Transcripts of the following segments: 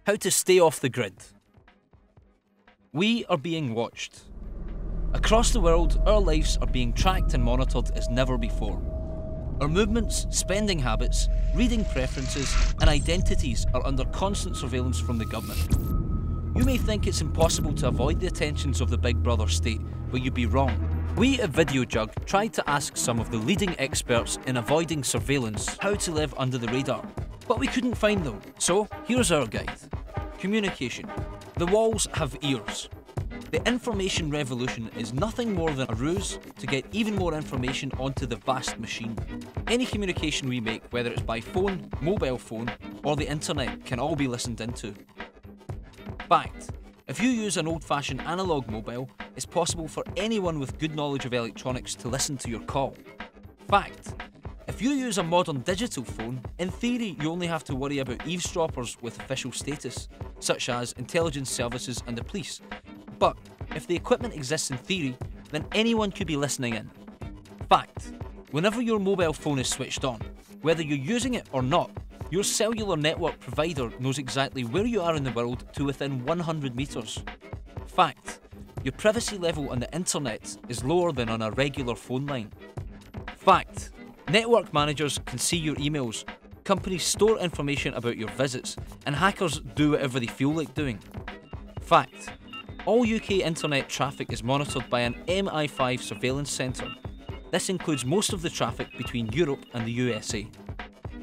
How to stay off the grid. We are being watched. Across the world, our lives are being tracked and monitored as never before. Our movements, spending habits, reading preferences, and identities are under constant surveillance from the government. You may think it's impossible to avoid the attentions of the Big Brother state, but you'd be wrong. We at Videojug tried to ask some of the leading experts in avoiding surveillance how to live under the radar, but we couldn't find them. So here's our guide. Communication. The walls have ears. The information revolution is nothing more than a ruse to get even more information onto the vast machine. Any communication we make, whether it's by phone, mobile phone, or the internet, can all be listened into. Fact. If you use an old-fashioned analog mobile, it's possible for anyone with good knowledge of electronics to listen to your call. Fact. If you use a modern digital phone, in theory you only have to worry about eavesdroppers with official status, such as intelligence services and the police. But if the equipment exists in theory, then anyone could be listening in. Fact. Whenever your mobile phone is switched on, whether you're using it or not, your cellular network provider knows exactly where you are in the world to within 100 metres. Fact. Your privacy level on the internet is lower than on a regular phone line. Fact. Network managers can see your emails, companies store information about your visits, and hackers do whatever they feel like doing. Fact. All UK internet traffic is monitored by an MI5 surveillance centre. This includes most of the traffic between Europe and the USA.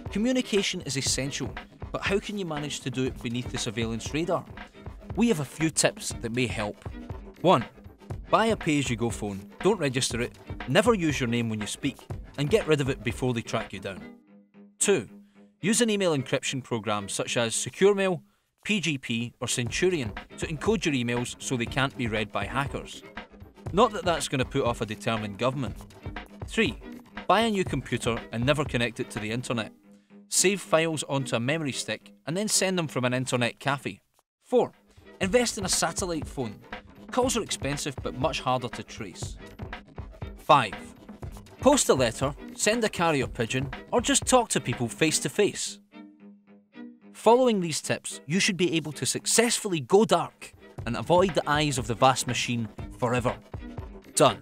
Communication is essential, but how can you manage to do it beneath the surveillance radar? We have a few tips that may help. 1. Buy a pay-as-you-go phone, don't register it, never use your name when you speak, and get rid of it before they track you down. 2. Use an email encryption program such as SecureMail, PGP or Centurion to encode your emails so they can't be read by hackers. Not that that's going to put off a determined government. 3. Buy a new computer and never connect it to the internet. Save files onto a memory stick and then send them from an internet cafe. 4. Invest in a satellite phone. Calls are expensive but much harder to trace. 5. Post a letter, send a carrier pigeon, or just talk to people face to face. Following these tips, you should be able to successfully go dark and avoid the eyes of the vast machine forever. Done.